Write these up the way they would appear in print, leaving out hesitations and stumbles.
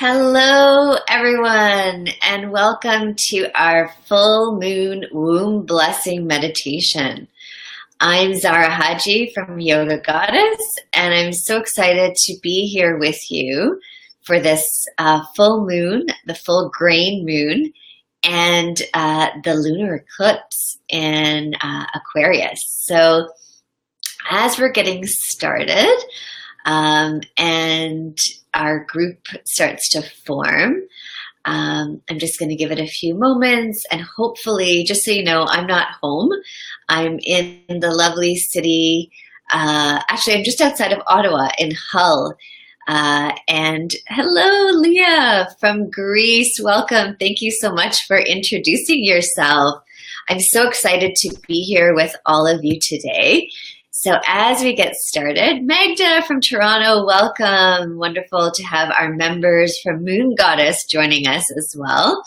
Hello, everyone, and welcome to our full moon womb blessing meditation. I'm Zara Haji from Yoga Goddess, and I'm so excited to be here with you for this full moon, the full grain moon, and the lunar eclipse in Aquarius. So, as we're getting started, and our group starts to form. I'm just going to give it a few moments, and hopefully, just so you know, I'm not home. I'm in the lovely city. Actually, I'm just outside of Ottawa in Hull. And hello, Leah from Greece. Welcome. Thank you so much for introducing yourself. I'm so excited to be here with all of you today. So as we get started, Magda from Toronto, welcome. Wonderful to have our members from Moon Goddess joining us as well.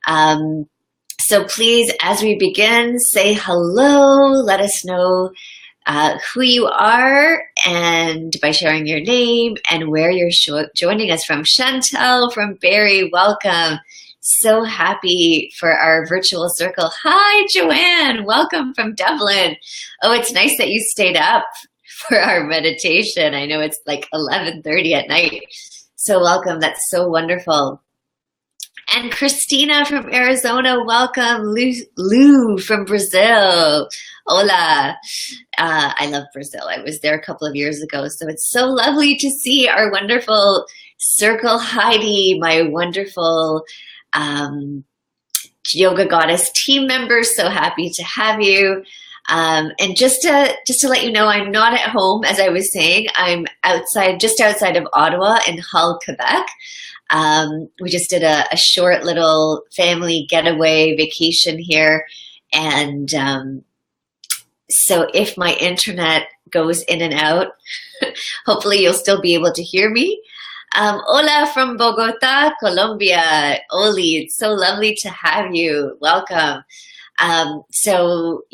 So please, as we begin, say hello. Let us know who you are and by sharing your name and where you're joining us from. Chantel from Barrie, welcome. So happy for our virtual circle. Hi, Joanne. Welcome from Dublin. Oh, it's nice that you stayed up for our meditation. I know it's like 11:30 at night. So welcome. That's so wonderful. And Christina from Arizona, welcome. Lou from Brazil. Hola. I love Brazil. I was there a couple of years ago. So it's so lovely to see our wonderful circle. Heidi, my wonderful Yoga Goddess team members, so happy to have you. And just to let you know, I'm not at home, as I was saying. I'm just outside of Ottawa in Hull, Quebec. We just did a short little family getaway vacation here, and so if my internet goes in and out, hopefully you'll still be able to hear me. Hola from Bogota, Colombia. Oli, it's so lovely to have you. Welcome. So,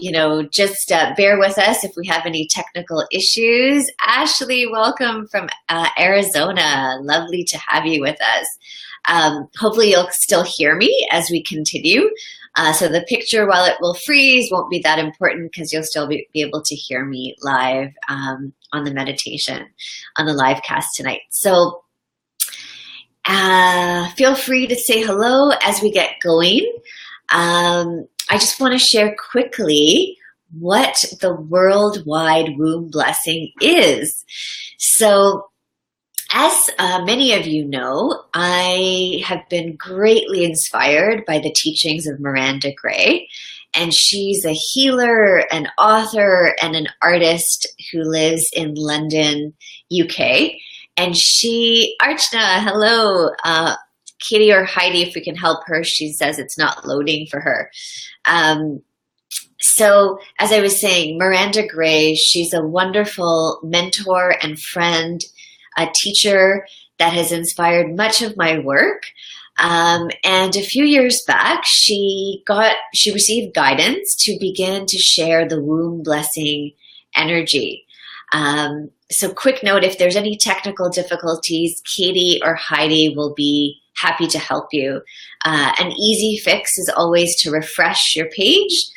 just bear with us if we have any technical issues. Ashley, welcome from Arizona. Lovely to have you with us. Hopefully you'll still hear me as we continue. So the picture, while it will freeze, won't be that important because you'll still be able to hear me live on the meditation, on the live cast tonight. So feel free to say hello as we get going. I just want to share quickly what the worldwide womb blessing is. So, as many of you know, I have been greatly inspired by the teachings of Miranda Gray, and she's a healer, an author, and an artist who lives in London, UK. And Archana, hello, Katie or Heidi, if we can help her. She says it's not loading for her. So as I was saying, Miranda Gray, she's a wonderful mentor and friend, a teacher that has inspired much of my work. And a few years back, she received guidance to begin to share the womb blessing energy. So quick note, if there's any technical difficulties, Katie or Heidi will be happy to help you. An easy fix is always to refresh your page.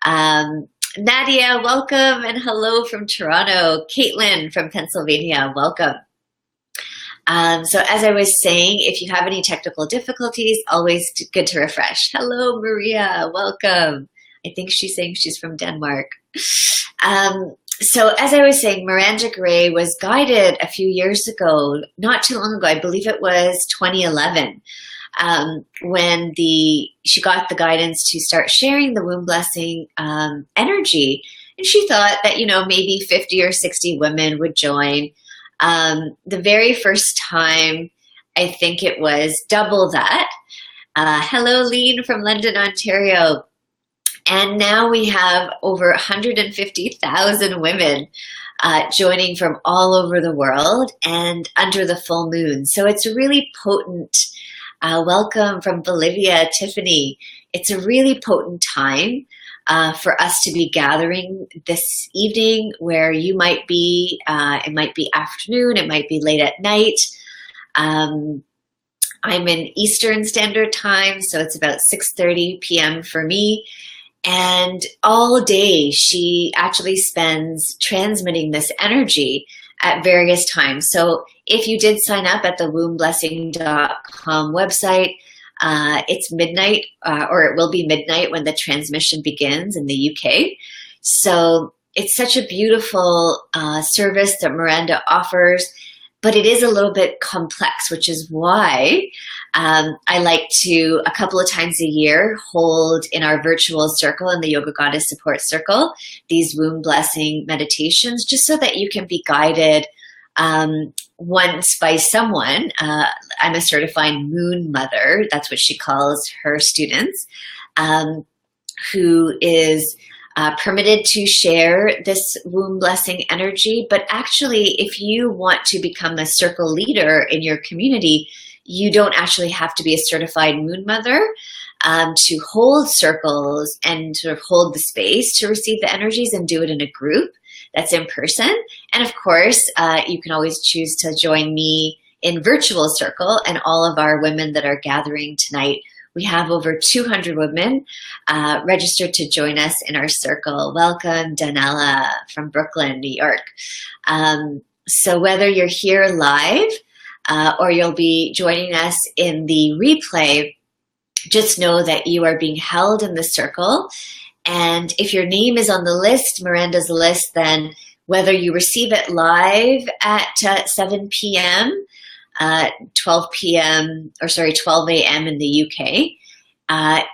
Nadia, welcome, and hello from Toronto. Caitlin from Pennsylvania, welcome. So as I was saying, if you have any technical difficulties, always good to refresh. Hello, Maria, welcome. I think she's saying she's from Denmark. So as I was saying, Miranda Gray was guided a few years ago, not too long ago, I believe it was 2011, when she got the guidance to start sharing the womb blessing energy. And she thought that, maybe 50 or 60 women would join. The very first time, I think it was double that. Hello, Lean from London, Ontario. And now we have over 150,000 women joining from all over the world and under the full moon. So it's a really potent, welcome from Bolivia, Tiffany. It's a really potent time for us to be gathering this evening where you might be. It might be afternoon, it might be late at night. I'm in Eastern Standard Time, so it's about 6:30 p.m. for me. And all day, she actually spends transmitting this energy at various times. So if you did sign up at the wombblessing.com website, it's midnight, or it will be midnight when the transmission begins in the UK. So it's such a beautiful service that Miranda offers, but it is a little bit complex, which is why I like to, a couple of times a year, hold in our virtual circle, in the Yoga Goddess Support Circle, these womb blessing meditations, just so that you can be guided once by someone. I'm a certified moon mother, that's what she calls her students, who is permitted to share this womb blessing energy. But actually, if you want to become a circle leader in your community, you don't actually have to be a certified moon mother to hold circles and sort of hold the space to receive the energies, and do it in a group that's in person. And of course, you can always choose to join me in virtual circle, and all of our women that are gathering tonight. We have over 200 women registered to join us in our circle. Welcome, Danella from Brooklyn, New York. So whether you're here live or you'll be joining us in the replay, just know that you are being held in the circle. And if your name is on the list, Miranda's list, then whether you receive it live at 7 p.m., 12 p.m., or sorry, 12 a.m. in the UK,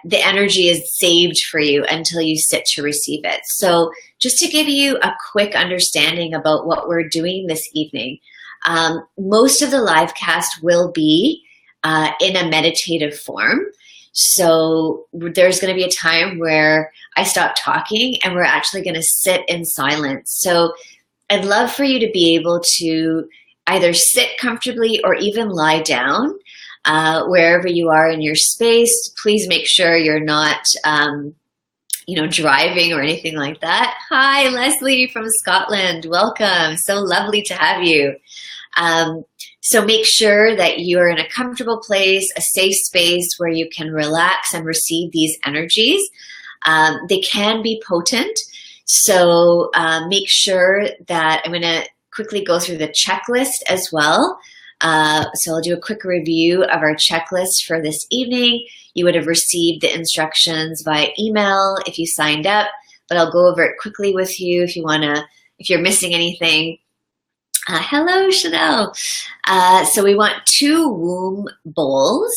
the energy is saved for you until you sit to receive it. So just to give you a quick understanding about what we're doing this evening, most of the live cast will be in a meditative form. So there's going to be a time where I stop talking and we're actually going to sit in silence. So I'd love for you to be able to either sit comfortably or even lie down wherever you are in your space. Please make sure you're not, driving or anything like that. Hi, Leslie from Scotland. Welcome. So lovely to have you. So make sure that you are in a comfortable place, a safe space where you can relax and receive these energies. They can be potent. So make sure that I'm going to quickly go through the checklist as well. So I'll do a quick review of our checklist for this evening. You would have received the instructions via email if you signed up, but I'll go over it quickly with you if you're missing anything. Hello, Chanel. So we want 2 womb bowls.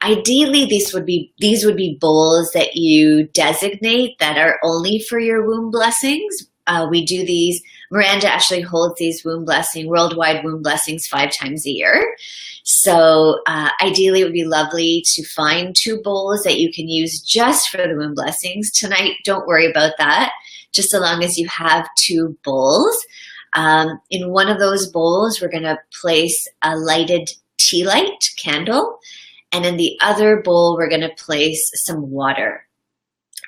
Ideally, these would be bowls that you designate that are only for your womb blessings. We do these. Miranda actually holds these worldwide womb blessings 5 times a year. So ideally, it would be lovely to find 2 bowls that you can use just for the womb blessings. Tonight, don't worry about that, just so long as you have 2 bowls. In one of those bowls, we're going to place a lighted tea light candle. And in the other bowl, we're going to place some water.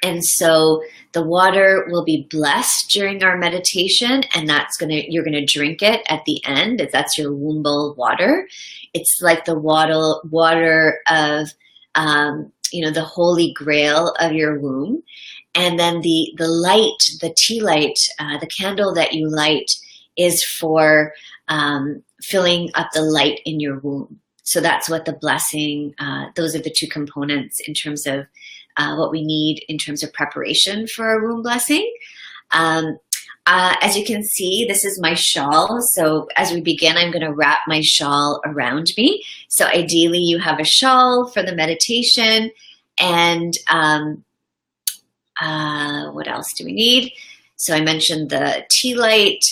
And so the water will be blessed during our meditation, and you're going to drink it at the end. That's your womb bowl water. It's like the water of, the holy grail of your womb. And then the light, the tea light, the candle that you light is for filling up the light in your womb. So that's what the blessing, those are the 2 components in terms of what we need in terms of preparation for a womb blessing. As you can see, this is my shawl. So as we begin, I'm going to wrap my shawl around me. So ideally, you have a shawl for the meditation. And what else do we need? So I mentioned the tea light,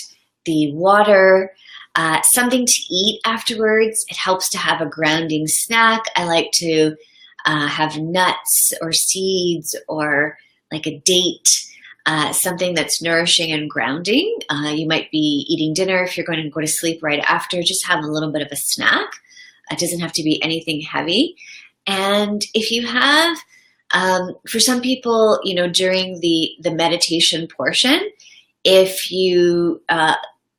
the water, something to eat afterwards. It helps to have a grounding snack. I like to have nuts or seeds or like a date, something that's nourishing and grounding. You might be eating dinner if you're going to go to sleep right after. Just have a little bit of a snack. It doesn't have to be anything heavy. And if you have, for some people, during the meditation portion, if you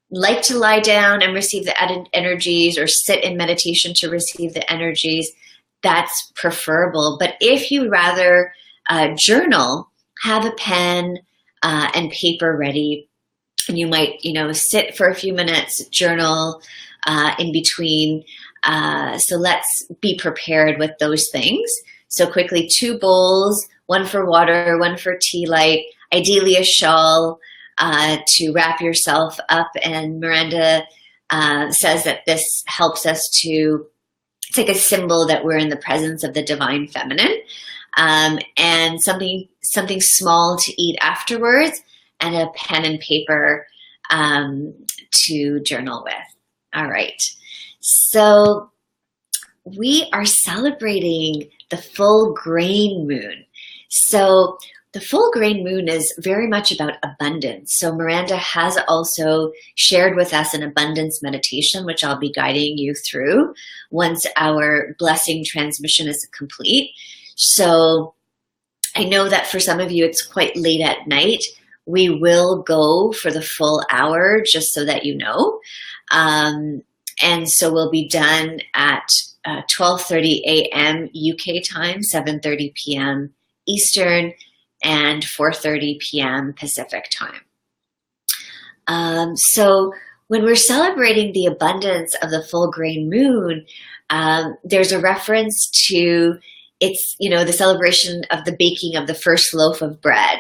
like to lie down and receive the energies, or sit in meditation to receive the energies, that's preferable. But if you rather journal, have a pen and paper ready. And you might, sit for a few minutes, journal in between. So let's be prepared with those things. So quickly, 2 bowls, one for water, one for tea light, ideally a shawl to wrap yourself up. And Miranda says that this helps us to, it's like a symbol that we're in the presence of the divine feminine, and something small to eat afterwards, and a pen and paper to journal with. All right. So we are celebrating the full grain moon. So the full grain moon is very much about abundance. So Miranda has also shared with us an abundance meditation, which I'll be guiding you through once our blessing transmission is complete. So I know that for some of you, it's quite late at night. We will go for the full hour, just so that you know. And so we'll be done at 12:30 a.m. UK time, 7:30 p.m. Eastern, and 4:30 p.m. Pacific time. So when we're celebrating the abundance of the full grain moon, there's a reference to the celebration of the baking of the first loaf of bread,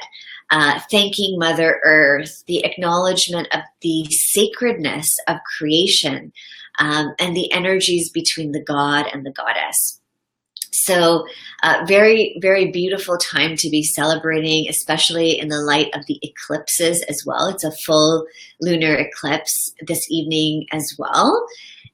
thanking Mother Earth, the acknowledgement of the sacredness of creation, and the energies between the god and the goddess. So very, very beautiful time to be celebrating, especially in the light of the eclipses as well. It's a full lunar eclipse this evening as well.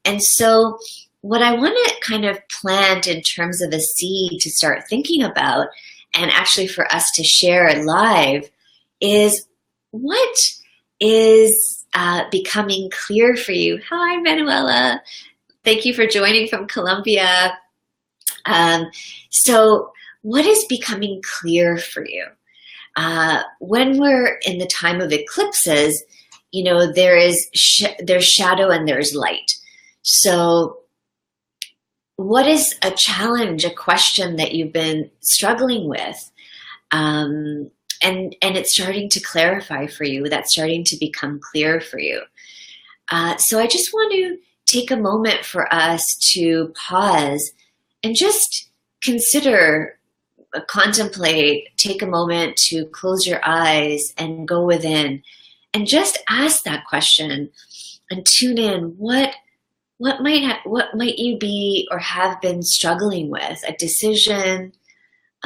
And so what I want to kind of plant in terms of a seed to start thinking about, and actually for us to share live, is what is becoming clear for you. Hi, Manuela. Thank you for joining from Colombia. So what is becoming clear for you? When we're in the time of eclipses, there's shadow and there's light. So what is a challenge, a question that you've been struggling with? And it's starting to clarify for you, that's starting to become clear for you. So I just want to take a moment for us to pause and just consider, contemplate, take a moment to close your eyes and go within and just ask that question and tune in. What might you be or have been struggling with? A decision,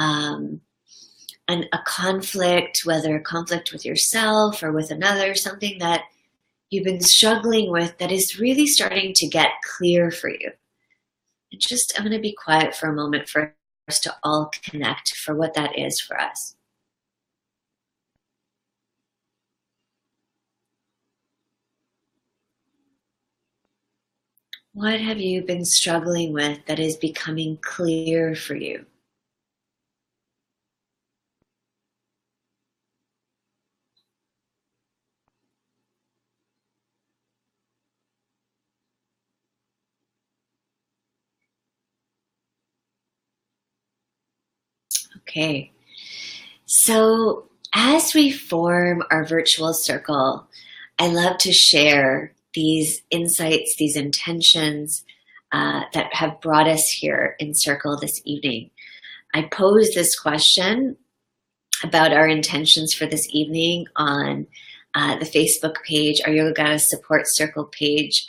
a conflict, whether a conflict with yourself or with another, something that you've been struggling with that is really starting to get clear for you. And I'm going to be quiet for a moment for us to all connect for what that is for us. What have you been struggling with that is becoming clear for you? Okay, so as we form our virtual circle, I love to share these insights, these intentions that have brought us here in circle this evening. I posed this question about our intentions for this evening on the Facebook page, our Yoga Goddess Support Circle page,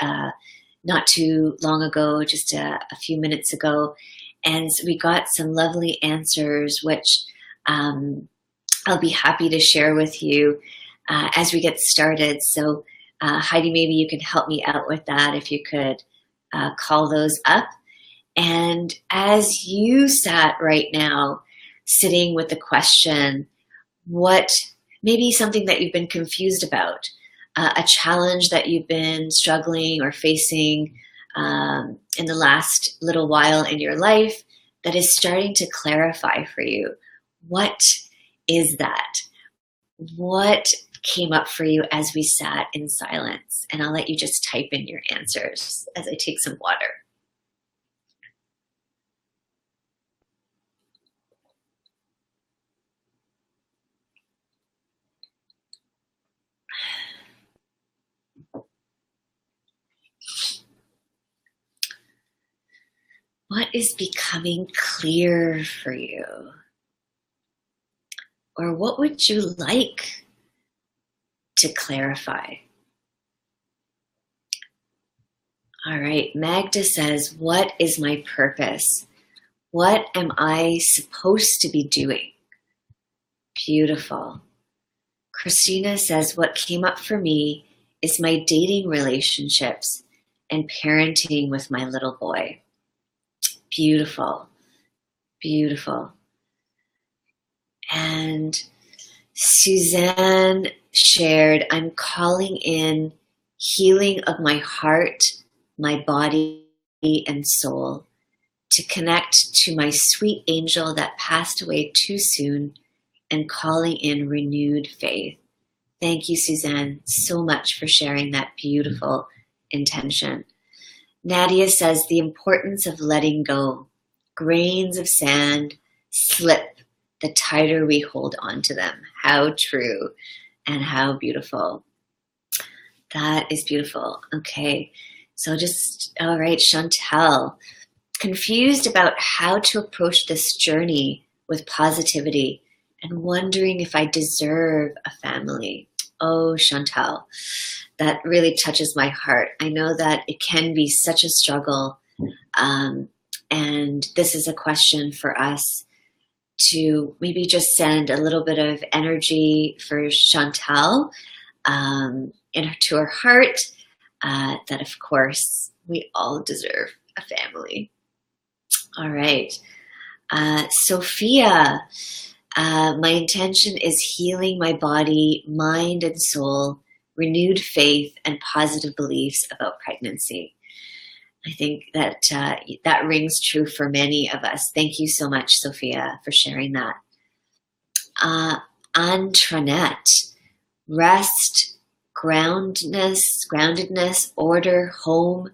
not too long ago, just a few minutes ago. And so we got some lovely answers, which I'll be happy to share with you as we get started. So Heidi, maybe you can help me out with that if you could call those up. And as you sat right now, sitting with the question, what maybe something that you've been confused about, a challenge that you've been struggling or facing in the last little while in your life that is starting to clarify for you. What is that? What came up for you as we sat in silence? And I'll let you just type in your answers as I take some water. What is becoming clear for you? Or what would you like to clarify? All right, Magda says, what is my purpose? What am I supposed to be doing? Beautiful. Christina says, what came up for me is my dating relationships and parenting with my little boy. Beautiful, beautiful. And Suzanne shared, I'm calling in healing of my heart, my body, and soul to connect to my sweet angel that passed away too soon and calling in renewed faith. Thank you, Suzanne, so much for sharing that beautiful intention. Nadia says the importance of letting go. Grains of sand slip the tighter we hold on to them. How true and how beautiful. That is beautiful. Okay, so all right, Chantel. Confused about how to approach this journey with positivity and wondering if I deserve a family. Oh, Chantel, that really touches my heart. I know that it can be such a struggle. And this is a question for us to maybe just send a little bit of energy for Chantel to her heart, that of course we all deserve a family. All right. Sophia, my intention is healing my body, mind, and soul, renewed faith, and positive beliefs about pregnancy. I think that that rings true for many of us. Thank you so much, Sophia, for sharing that. Antoinette, rest, groundedness, order, home,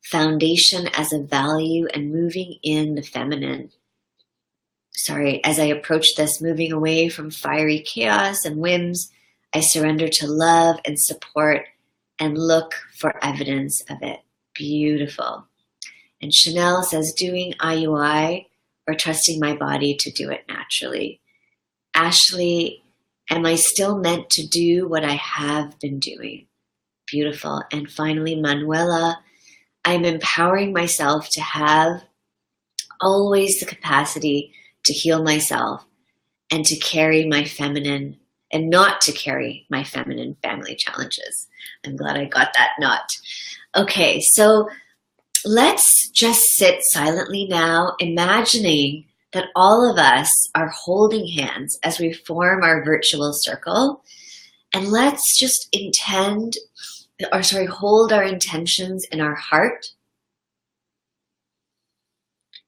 foundation as a value, and moving in the feminine. Sorry, as I approach this, moving away from fiery chaos and whims, I surrender to love and support and look for evidence of it. Beautiful. And Chanel says, doing IUI or trusting my body to do it naturally. Ashley, am I still meant to do what I have been doing? Beautiful. And finally, Manuela, I'm empowering myself to have always the capacity to heal myself and to carry my feminine and not to carry my feminine family challenges. I'm glad I got that not. Okay, so let's just sit silently now, imagining that all of us are holding hands as we form our virtual circle. And let's just hold our intentions in our heart.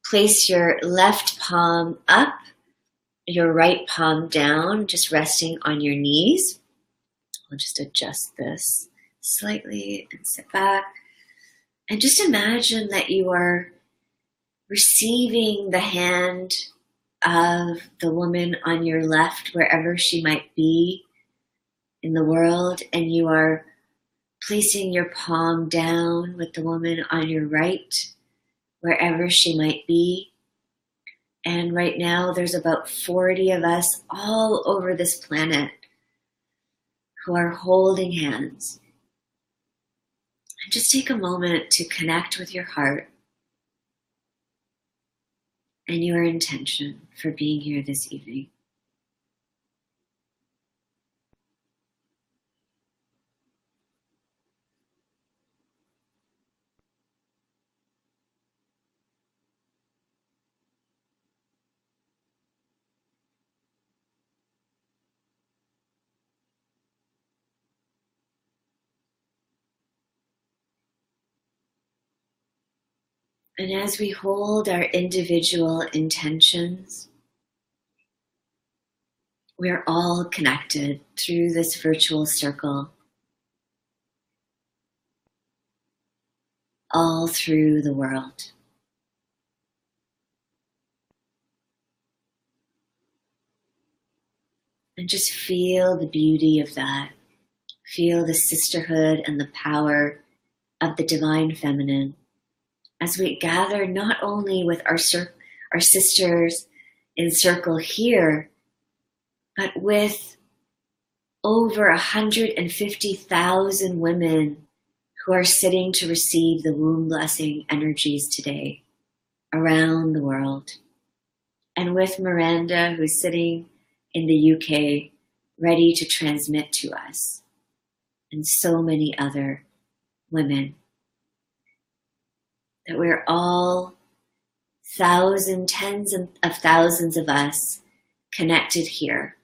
Place your left palm up, your right palm down, just resting on your knees. I'll just adjust this slightly and sit back. And just imagine that you are receiving the hand of the woman on your left, wherever she might be in the world, and you are placing your palm down with the woman on your right, wherever she might be. And right now there's about 40 of us all over this planet who are holding hands. And just take a moment to connect with your heart and your intention for being here this evening. And as we hold our individual intentions, we're all connected through this virtual circle, all through the world. And just feel the beauty of that. Feel the sisterhood and the power of the divine feminine as we gather not only with our sisters in circle here, but with over 150,000 women who are sitting to receive the womb blessing energies today around the world. And with Miranda, who's sitting in the UK, ready to transmit to us, and so many other women. That we're all tens of thousands of us connected here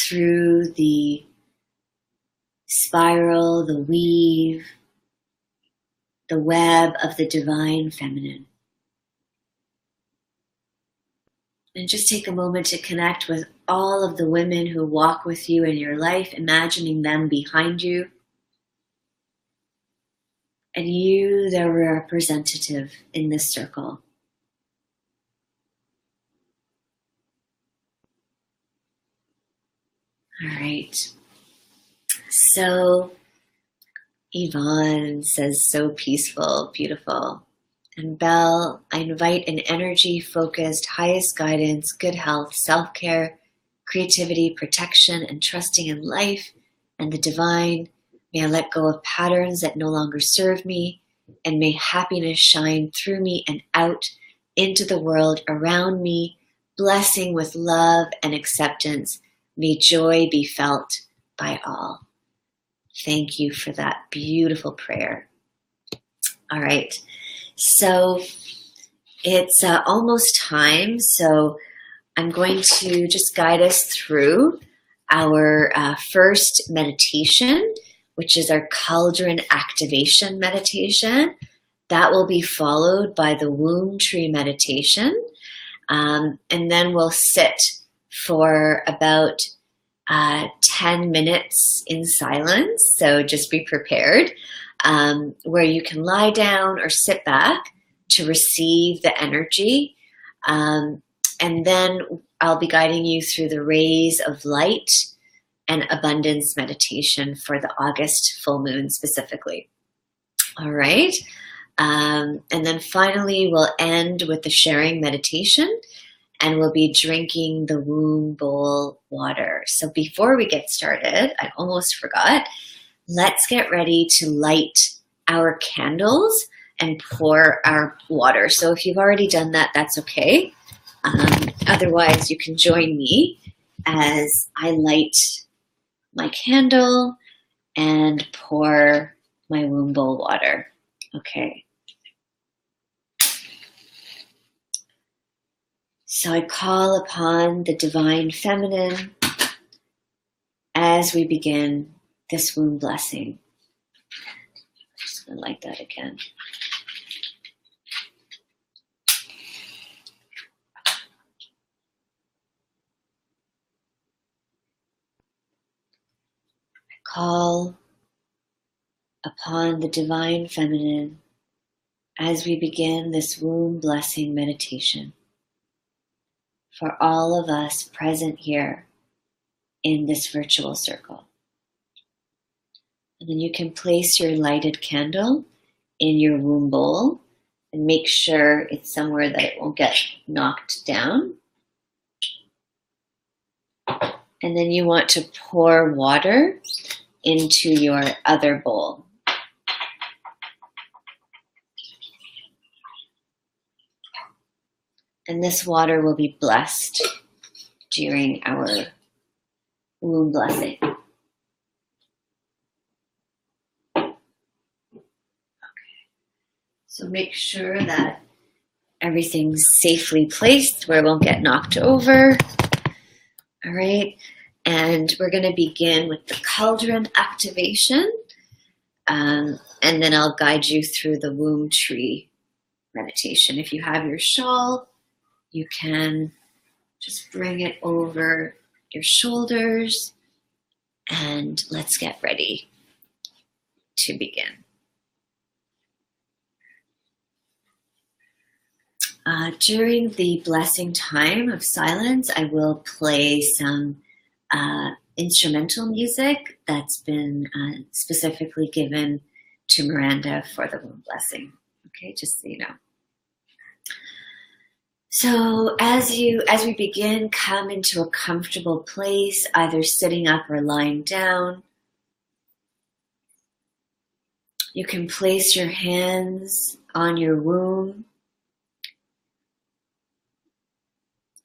through the spiral, the weave, the web of the divine feminine. And just take a moment to connect with all of the women who walk with you in your life, imagining them behind you. And you, their representative in this circle. All right. So Yvonne says, so peaceful, beautiful. And Belle, I invite an energy-focused, highest guidance, good health, self-care, creativity, protection, and trusting in life and the divine. May I let go of patterns that no longer serve me, and may happiness shine through me and out into the world around me, blessing with love and acceptance. May joy be felt by all. Thank you for that beautiful prayer. All right, so it's almost time, so I'm going to just guide us through our first meditation, which is our cauldron activation meditation. That will be followed by the womb tree meditation. And then we'll sit for about 10 minutes in silence. So just be prepared, where you can lie down or sit back to receive the energy. And then I'll be guiding you through the rays of light and abundance meditation for the August full moon specifically. All right. And then finally, we'll end with the sharing meditation, and we'll be drinking the womb bowl water. So before we get started, I almost forgot, let's get ready to light our candles and pour our water. So if you've already done that, that's okay. Otherwise, you can join me as I light my candle and pour my womb bowl water. Okay. So I call upon the divine feminine as we begin this womb blessing. I'm just going to light that again. Call upon the divine feminine as we begin this womb blessing meditation for all of us present here in this virtual circle. And then you can place your lighted candle in your womb bowl and make sure it's somewhere that it won't get knocked down. And then you want to pour water into your other bowl. And this water will be blessed during our womb blessing. Okay. So make sure that everything's safely placed where it won't get knocked over. All right. And we're going to begin with the cauldron activation. And then I'll guide you through the womb tree meditation. If you have your shawl, you can just bring it over your shoulders, and let's get ready to begin. During the blessing time of silence, I will play some instrumental music that's been specifically given to Miranda for the womb blessing. Okay, just so you know. So as we begin, come into a comfortable place, either sitting up or lying down. You can place your hands on your womb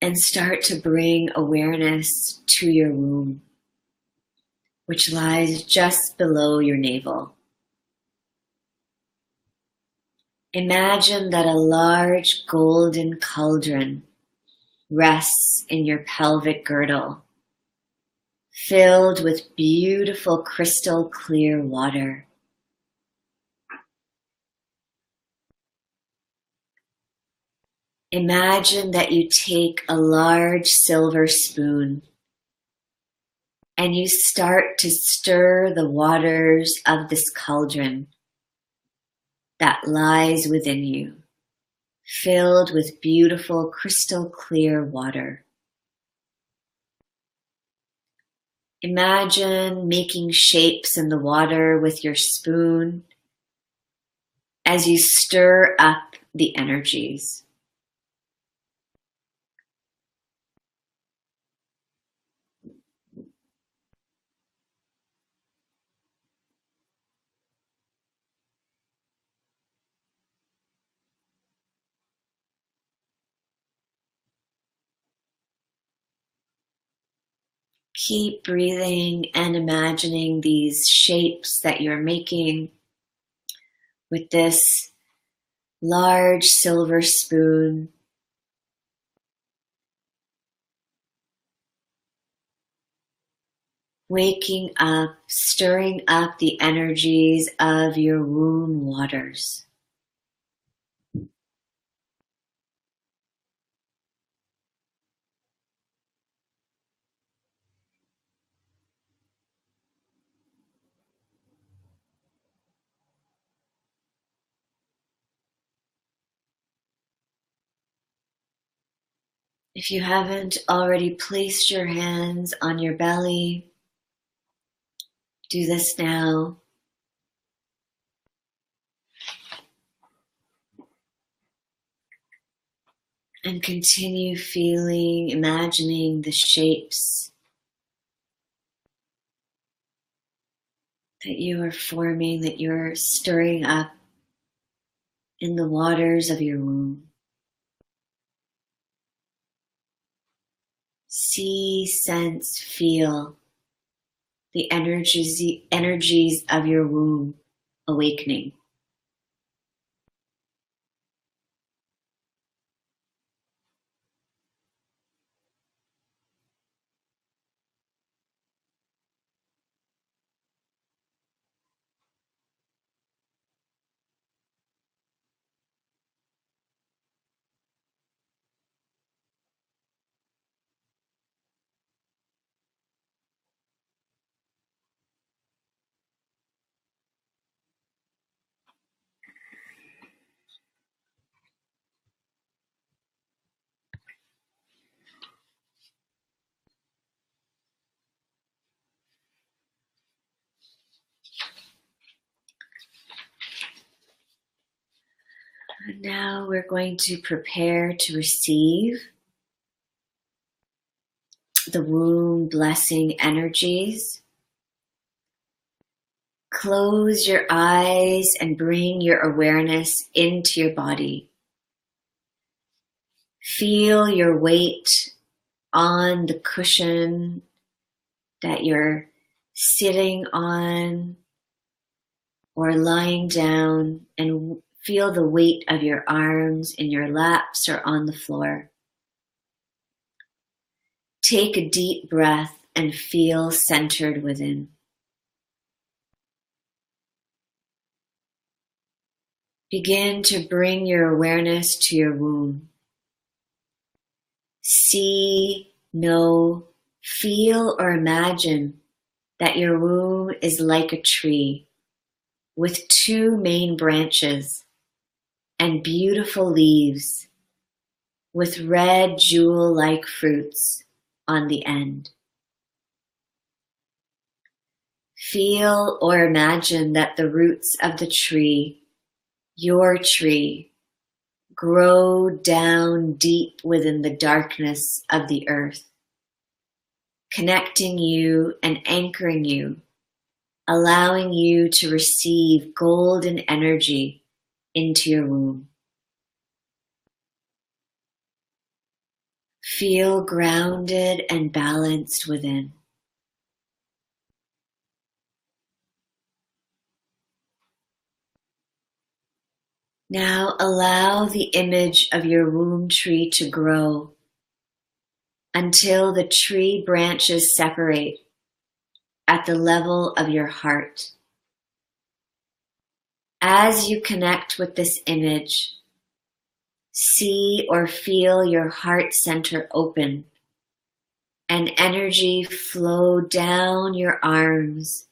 and start to bring awareness to your womb, which lies just below your navel. Imagine that a large golden cauldron rests in your pelvic girdle, filled with beautiful crystal clear water. Imagine that you take a large silver spoon and you start to stir the waters of this cauldron that lies within you, filled with beautiful crystal clear water. Imagine making shapes in the water with your spoon as you stir up the energies. Keep breathing and imagining these shapes that you're making with this large silver spoon. Waking up, stirring up the energies of your womb waters. If you haven't already placed your hands on your belly, do this now. And continue feeling, imagining the shapes that you are forming, that you're stirring up in the waters of your womb. See, sense, feel the energies of your womb awakening. And now we're going to prepare to receive the womb blessing energies. Close your eyes and bring your awareness into your body. Feel your weight on the cushion that you're sitting on or lying down, and feel the weight of your arms in your laps or on the floor. Take a deep breath and feel centered within. Begin to bring your awareness to your womb. See, know, feel, or imagine that your womb is like a tree with two main branches and beautiful leaves with red jewel-like fruits on the end. Feel or imagine that the roots of the tree, your tree, grow down deep within the darkness of the earth, connecting you and anchoring you, allowing you to receive golden energy into your womb. Feel grounded and balanced within. Now allow the image of your womb tree to grow until the tree branches separate at the level of your heart. As you connect with this image, see or feel your heart center open and energy flow down your arms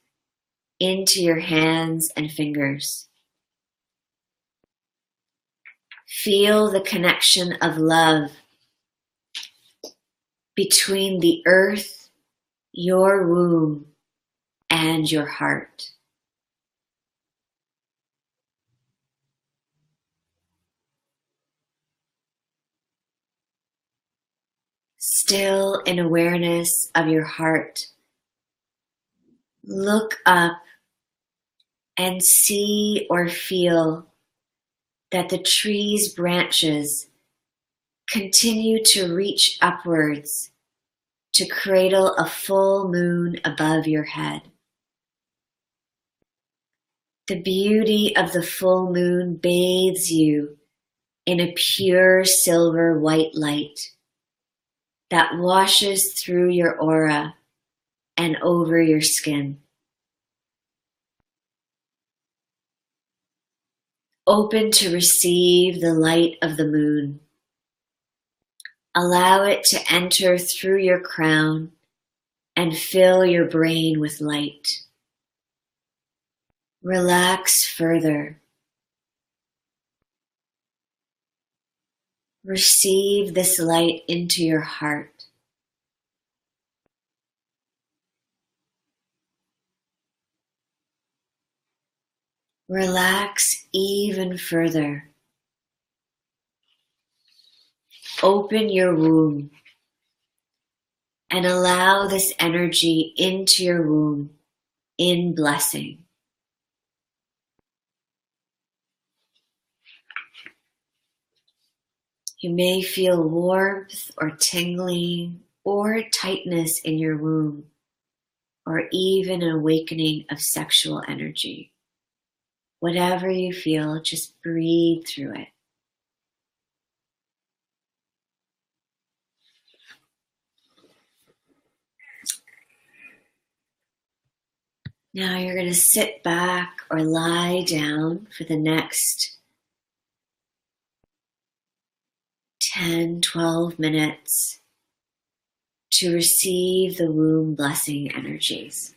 into your hands and fingers. Feel the connection of love between the earth, your womb, and your heart. Still in awareness of your heart, look up and see or feel that the tree's branches continue to reach upwards to cradle a full moon above your head. The beauty of the full moon bathes you in a pure silver white light that washes through your aura and over your skin. Open to receive the light of the moon. Allow it to enter through your crown and fill your brain with light. Relax further. Receive this light into your heart. Relax even further. Open your womb and allow this energy into your womb in blessing. You may feel warmth or tingling or tightness in your womb, or even an awakening of sexual energy. Whatever you feel, just breathe through it. Now you're going to sit back or lie down for the next 10, 12 minutes to receive the womb blessing energies.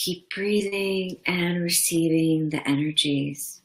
Keep breathing and receiving the energies.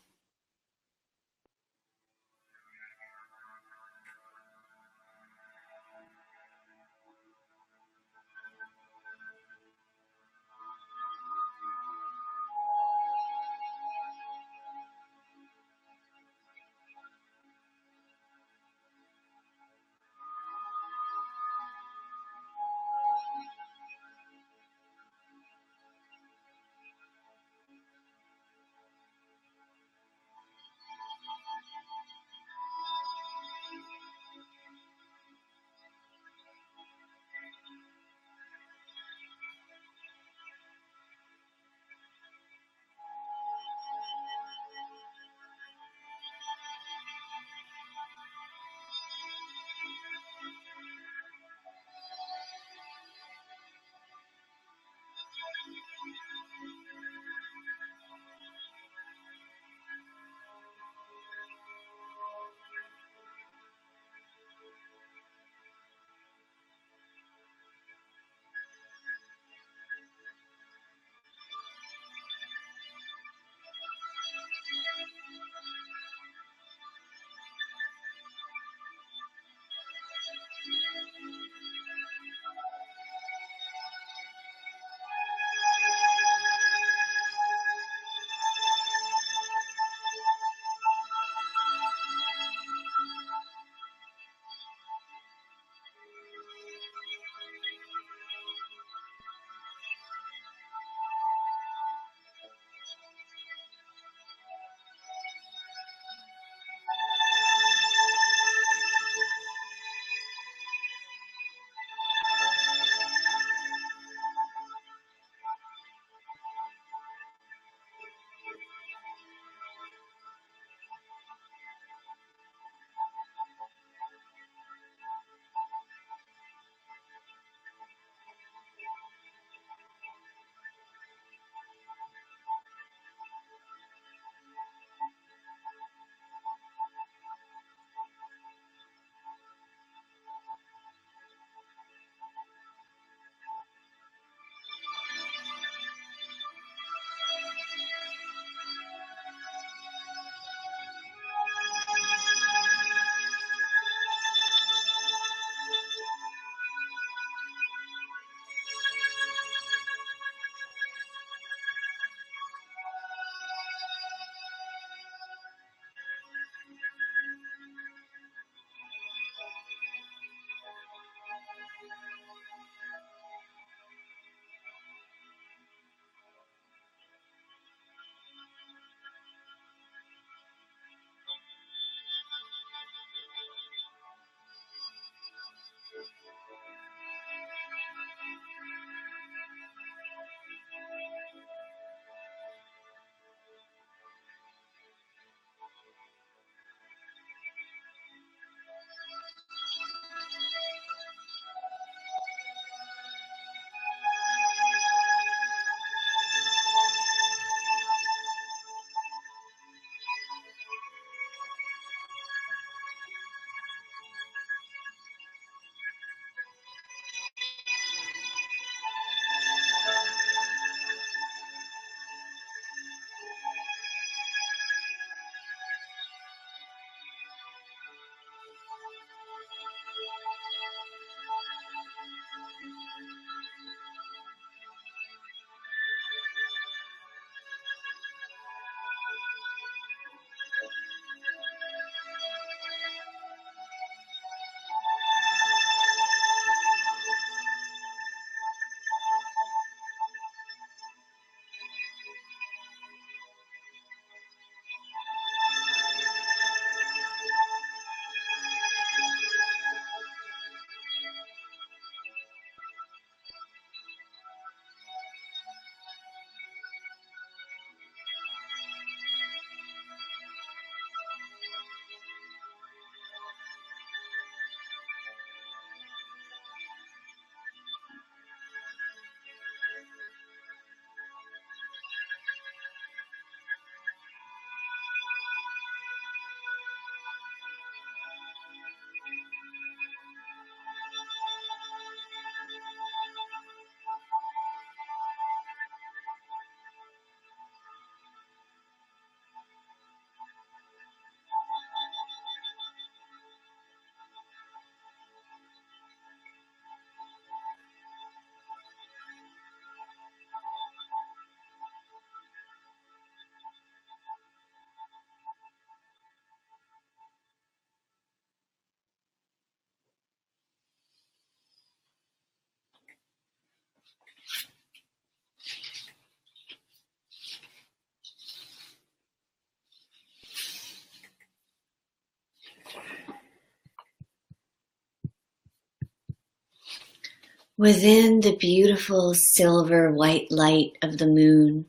Within the beautiful silver white light of the moon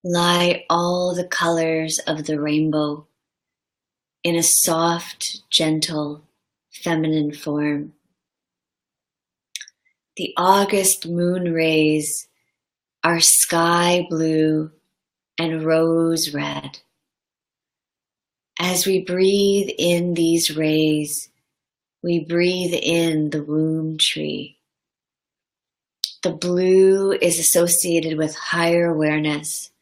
lie all the colors of the rainbow in a soft, gentle, feminine form. The August moon rays are sky blue and rose red. As we breathe in these rays, we breathe in the womb tree. The blue is associated with higher awareness,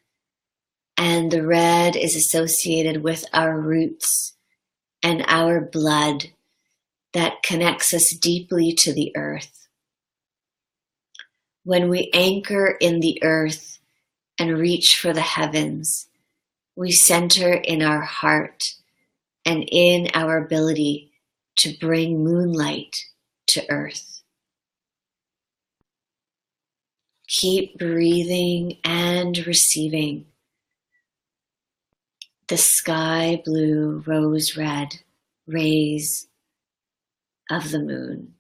and the red is associated with our roots and our blood that connects us deeply to the earth. When we anchor in the earth and reach for the heavens, we center in our heart and in our ability to bring moonlight to earth. Keep breathing and receiving the sky blue, rose red rays of the moon.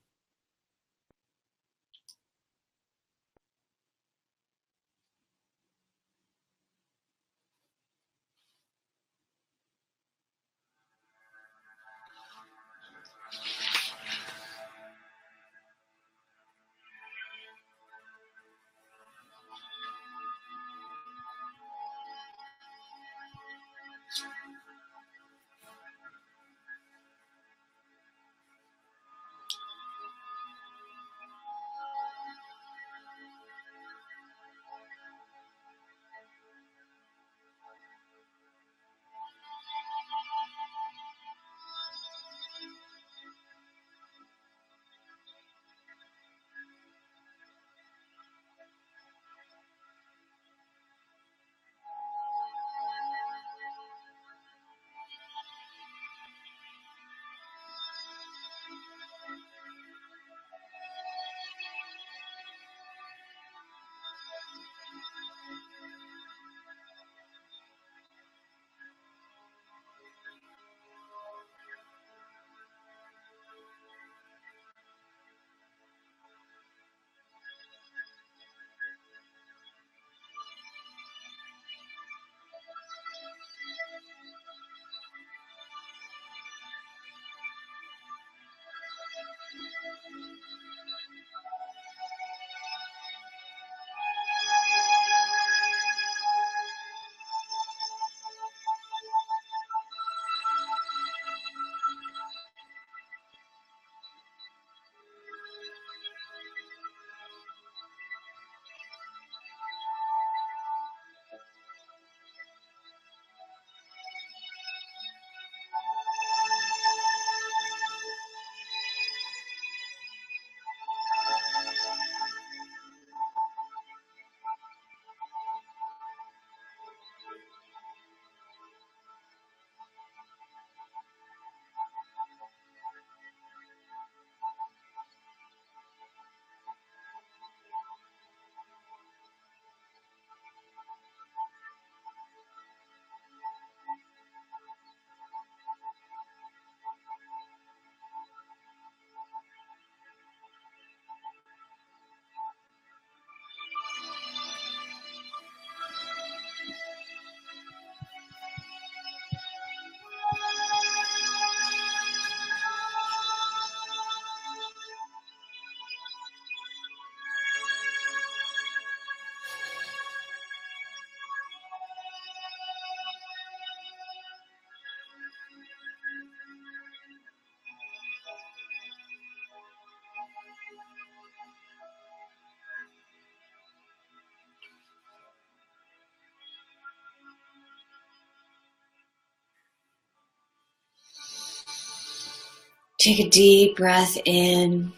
Take a deep breath in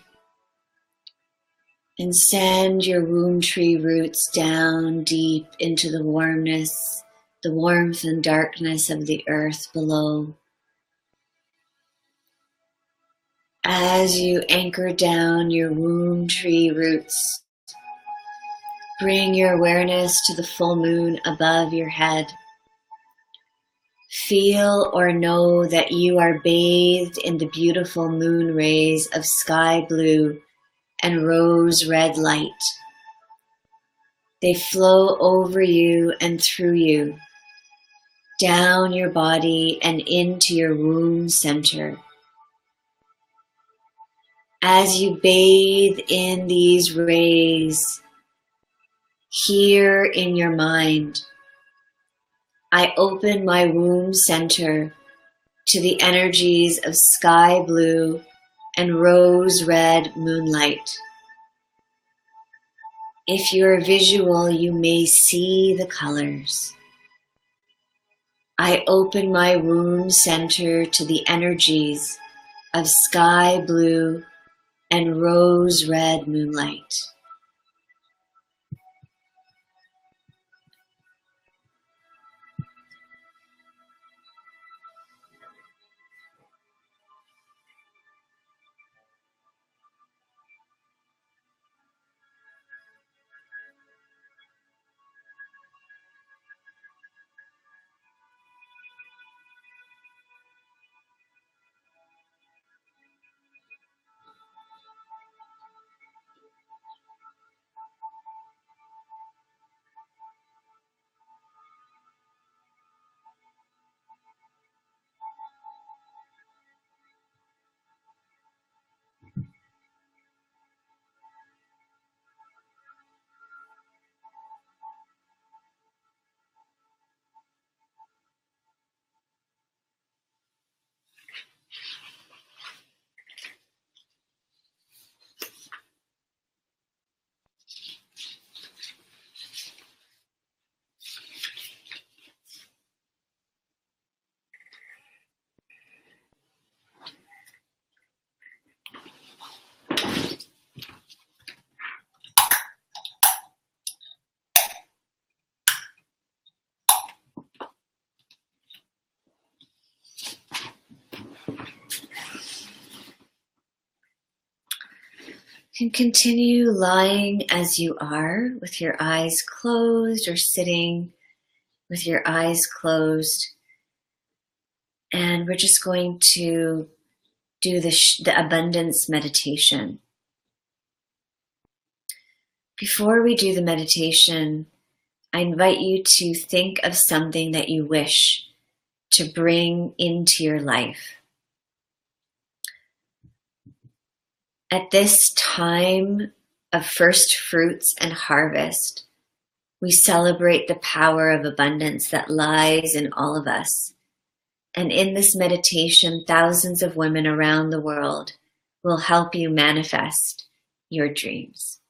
and send your womb tree roots down deep into the warmness, the warmth and darkness of the earth below. As you anchor down your womb tree roots, bring your awareness to the full moon above your head. Feel or know that you are bathed in the beautiful moon rays of sky blue and rose red light. They flow over you and through you, down your body and into your womb center. As you bathe in these rays, here in your mind, I open my womb center to the energies of sky blue and rose red moonlight. If you're visual, you may see the colors. I open my womb center to the energies of sky blue and rose red moonlight. You can continue lying as you are with your eyes closed or sitting with your eyes closed. And we're just going to do the abundance meditation. Before we do the meditation, I invite you to think of something that you wish to bring into your life. At this time of first fruits and harvest, we celebrate the power of abundance that lies in all of us. And in this meditation, thousands of women around the world will help you manifest your dreams.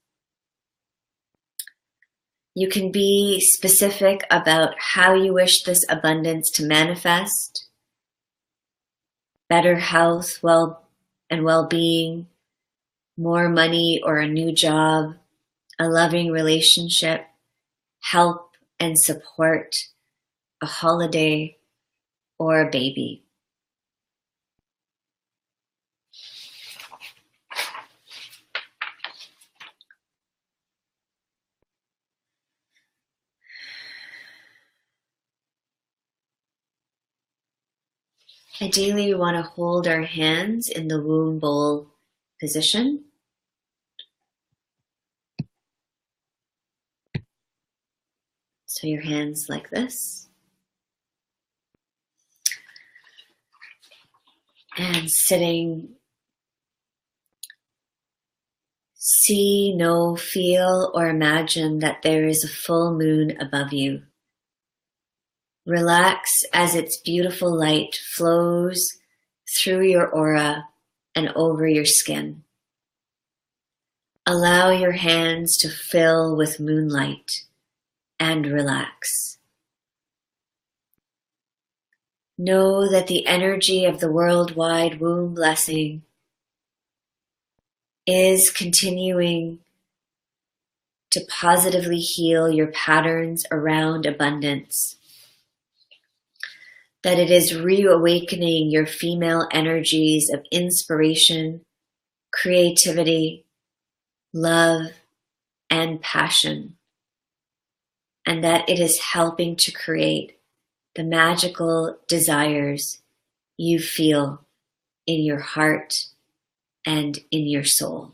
You can be specific about how you wish this abundance to manifest: better health, well-being, more money or a new job, a loving relationship, help and support, a holiday, or a baby. Ideally, we want to hold our hands in the womb bowl position. So your hands like this. And sitting, see, know, feel, or imagine that there is a full moon above you. Relax as its beautiful light flows through your aura and over your skin. Allow your hands to fill with moonlight and relax. Know that the energy of the worldwide womb blessing is continuing to positively heal your patterns around abundance. That it is reawakening your female energies of inspiration, creativity, love, and passion. And that it is helping to create the magical desires you feel in your heart and in your soul.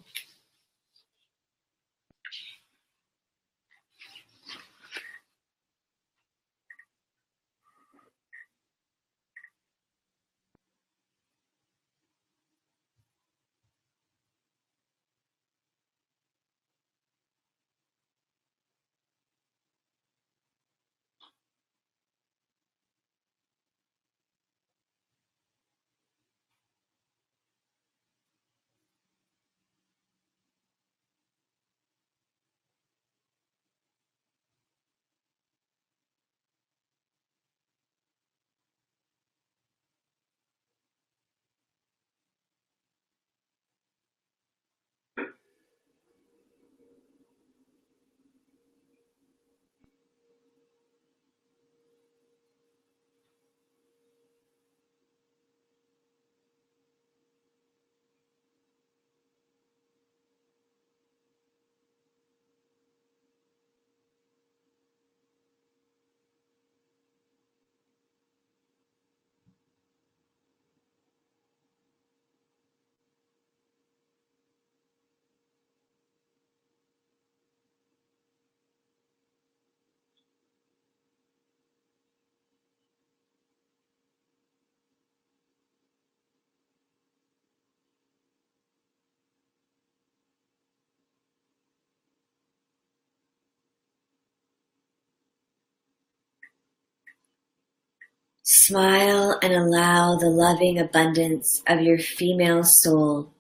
Smile and allow the loving abundance of your female soul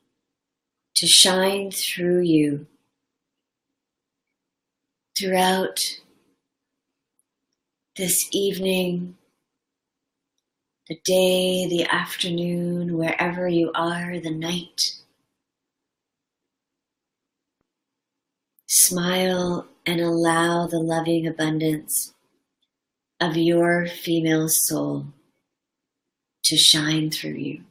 to shine through you throughout this evening, the day, the afternoon, wherever you are, the night. Smile and allow the loving abundance of your female soul to shine through you.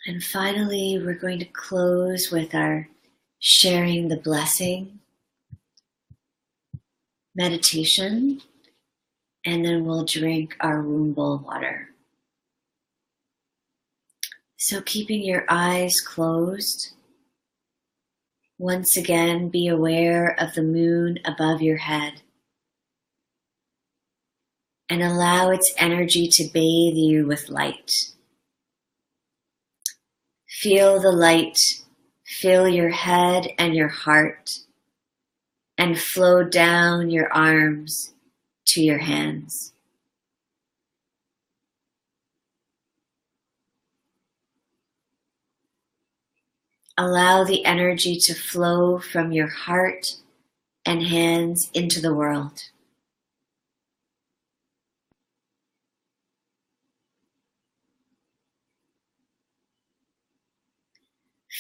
And finally, we're going to close with our sharing the blessing meditation, and then we'll drink our womb bowl water. So keeping your eyes closed, once again, be aware of the moon above your head and allow its energy to bathe you with light. Feel the light fill your head and your heart and flow down your arms to your hands. Allow the energy to flow from your heart and hands into the world.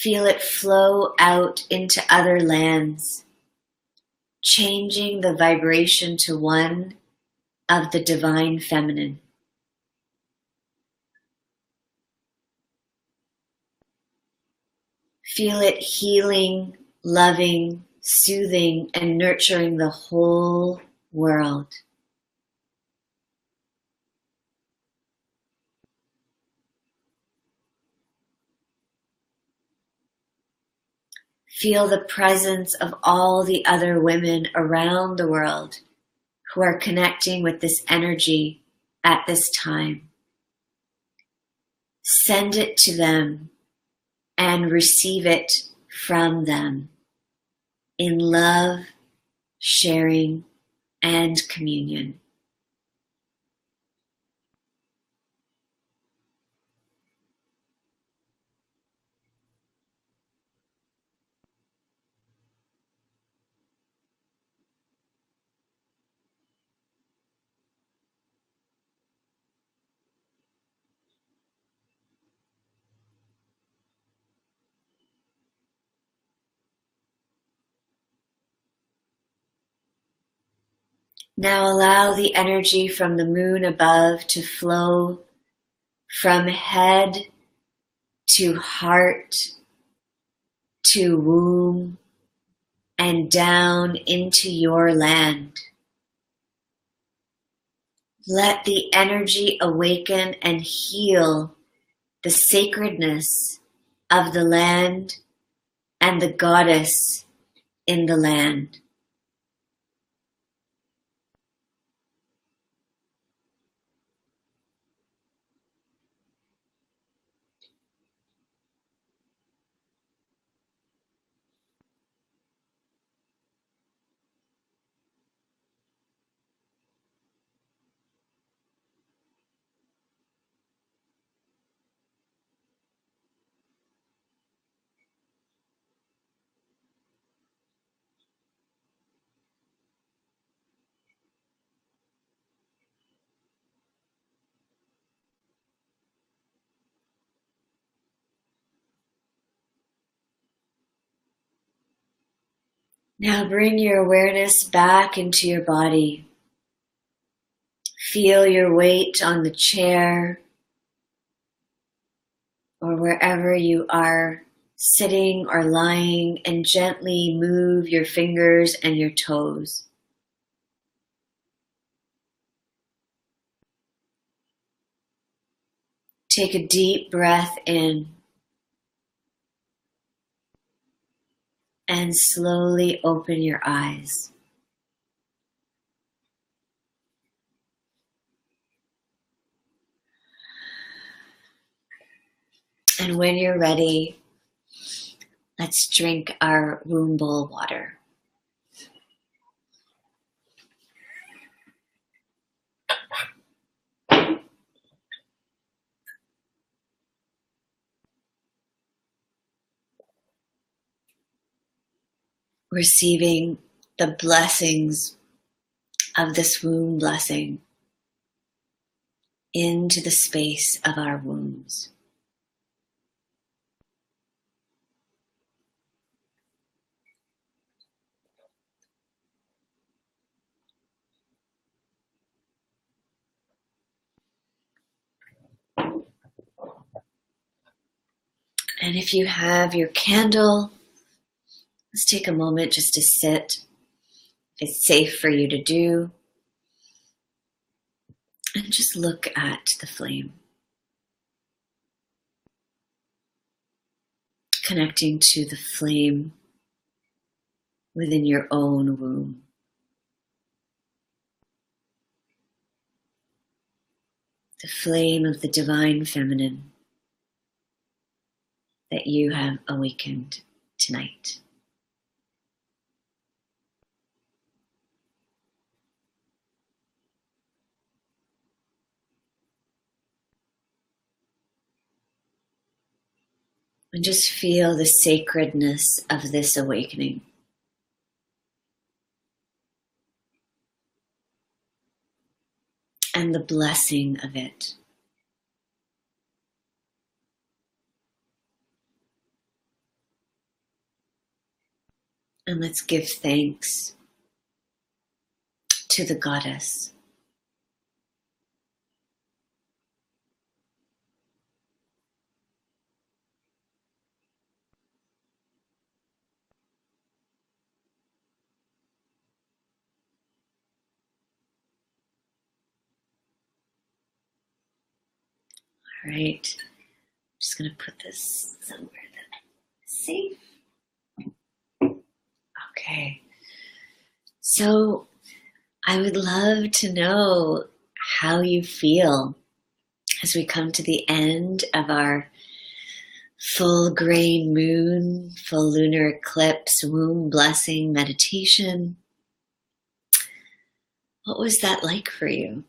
Feel it flow out into other lands, changing the vibration to one of the divine feminine. Feel it healing, loving, soothing, and nurturing the whole world. Feel the presence of all the other women around the world who are connecting with this energy at this time. Send it to them and receive it from them in love, sharing, and communion. Now allow the energy from the moon above to flow from head to heart to womb and down into your land. Let the energy awaken and heal the sacredness of the land and the goddess in the land. Now bring your awareness back into your body. Feel your weight on the chair or wherever you are sitting or lying, and gently move your fingers and your toes. Take a deep breath in and slowly open your eyes. And when you're ready, let's drink our womb bowl water. Receiving the blessings of this womb blessing into the space of our wombs. And if you have your candle, let's take a moment just to sit. If it's safe for you to do, and just look at the flame. Connecting to the flame within your own womb. The flame of the divine feminine that you have awakened tonight. And just feel the sacredness of this awakening. And the blessing of it. And let's give thanks to the goddess. All right, I'm just going to put this somewhere that's safe. Okay, so I would love to know how you feel as we come to the end of our full gray moon, full lunar eclipse, womb blessing meditation. What was that like for you?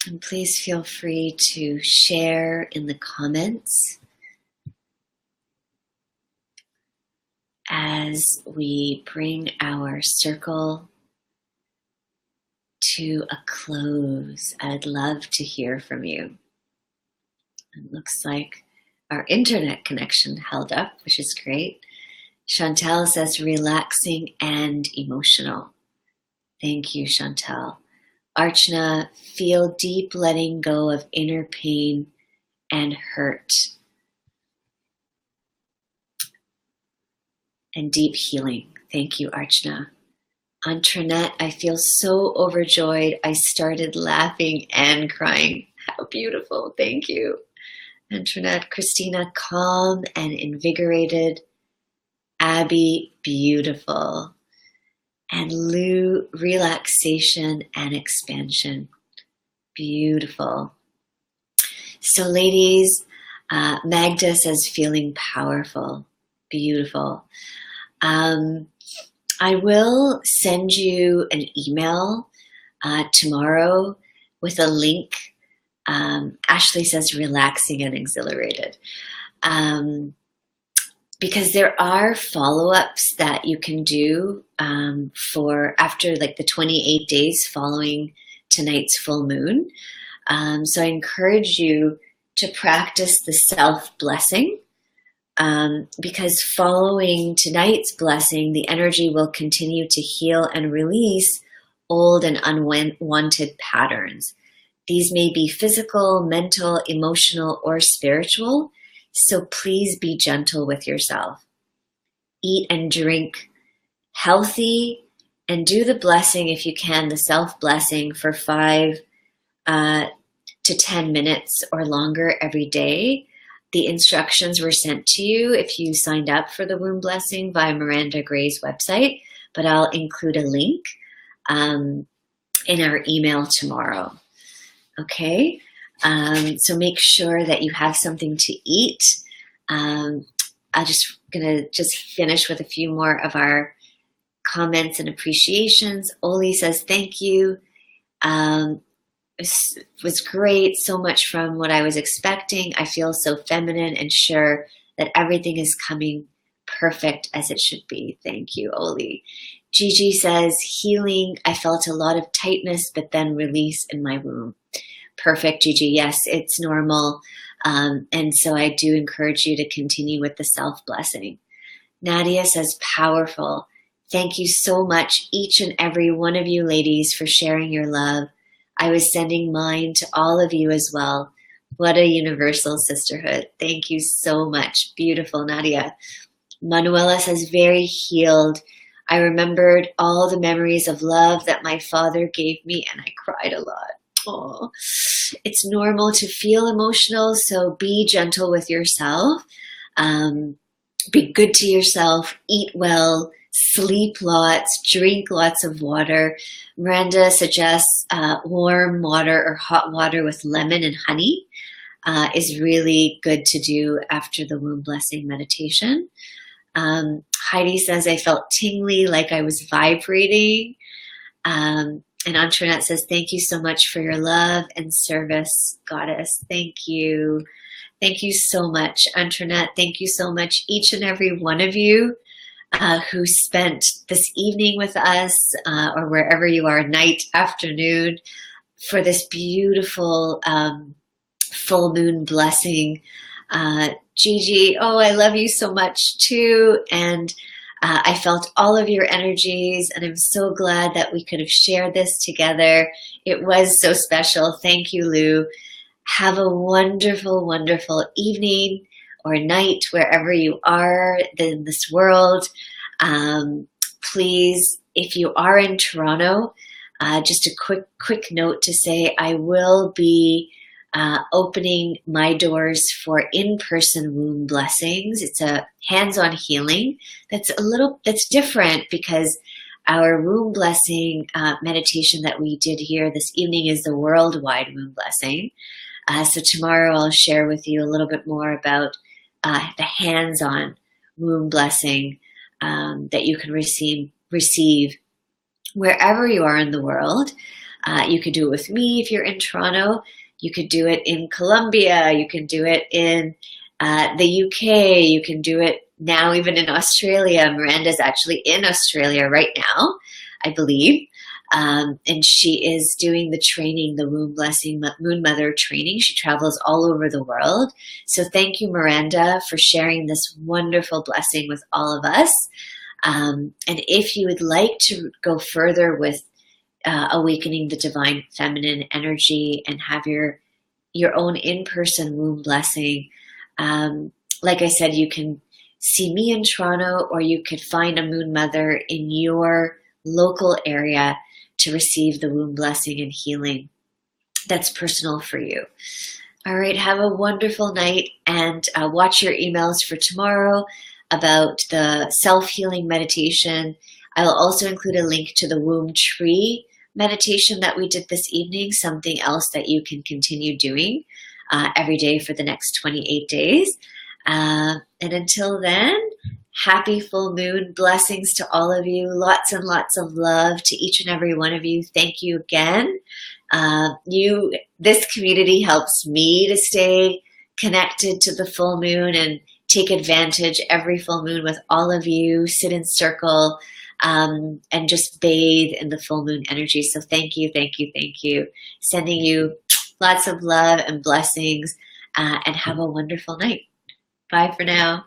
And please feel free to share in the comments as we bring our circle to a close. I'd love to hear from you. It looks like our internet connection held up, which is great. Chantel says relaxing and emotional. Thank you, Chantel. Archana, feel deep letting go of inner pain and hurt. And deep healing. Thank you, Archana. Antoinette, I feel so overjoyed. I started laughing and crying. How beautiful. Thank you. Antoinette, Christina, calm and invigorated. Abby, beautiful. And Lou, relaxation and expansion. Beautiful. So ladies, Magda says feeling powerful. Beautiful. I will send you an email tomorrow with a link. Ashley says relaxing and exhilarated. Because there are follow-ups that you can do for after like the 28 days following tonight's full moon. So I encourage you to practice the self-blessing because following tonight's blessing, the energy will continue to heal and release old and unwanted patterns. These may be physical, mental, emotional, or spiritual. So please be gentle with yourself. Eat and drink healthy and do the blessing if you can, the self-blessing for 5 to to 10 minutes or longer every day. The instructions were sent to you if you signed up for the womb blessing via Miranda Gray's website, but I'll include a link in our email tomorrow. Okay, so make sure that you have something to eat. I'm gonna finish with a few more of our comments and appreciations. Oli says, thank you. It was great, so much from what I was expecting. I feel so feminine and sure that everything is coming perfect as it should be. Thank you, Oli. Gigi says, healing. I felt a lot of tightness, but then release in my womb. Perfect, Gigi. Yes, it's normal. And so I do encourage you to continue with the self-blessing. Nadia says, powerful. Thank you so much, each and every one of you ladies, for sharing your love. I was sending mine to all of you as well. What a universal sisterhood. Thank you so much. Beautiful, Nadia. Manuela says, very healed. I remembered all the memories of love that my father gave me, and I cried a lot. Oh, it's normal to feel emotional, so be gentle with yourself. Be good to yourself. Eat well. Sleep lots, drink lots of water. Miranda suggests warm water or hot water with lemon and honey is really good to do after the womb blessing meditation. Heidi says, I felt tingly, like I was vibrating. And Antoinette says, thank you so much for your love and service, Goddess. Thank you. Thank you so much, Antoinette. Thank you so much, each and every one of you who spent this evening with us or wherever you are, night, afternoon, for this beautiful full moon blessing. Gigi, oh, I love you so much too. And I felt all of your energies, and I'm so glad that we could have shared this together. It was so special. Thank you, Lou. Have a wonderful, wonderful evening or night, wherever you are in this world. Please, if you are in Toronto, just a quick note to say I will be opening my doors for in-person womb blessings. It's a hands-on healing that's different, because our womb blessing meditation that we did here this evening is the worldwide womb blessing. So tomorrow I'll share with you a little bit more about the hands-on womb blessing that you can receive wherever you are in the world. You could do it with me if you're in Toronto. You could do it in Colombia. You can do it in the UK. You can do it now even in Australia. Miranda's actually in Australia right now, I believe. And she is doing the training, the womb blessing moon mother training. She travels all over the world. So thank you, Miranda, for sharing this wonderful blessing with all of us. And if you would like to go further with awakening the divine feminine energy and have your own in-person womb blessing, like I said, you can see me in Toronto, or you could find a moon mother in your local area to receive the womb blessing and healing that's personal for you. All right, have a wonderful night, and watch your emails for tomorrow about the self-healing meditation. I will also include a link to the womb tree meditation that we did this evening, something else that you can continue doing every day for the next 28 days. And until then, happy full moon. Blessings to all of you. Lots and lots of love to each and every one of you. Thank you again. This community helps me to stay connected to the full moon and take advantage every full moon with all of you. Sit in circle and just bathe in the full moon energy. So thank you, thank you, thank you. Sending you lots of love and blessings, and have a wonderful night. Bye for now.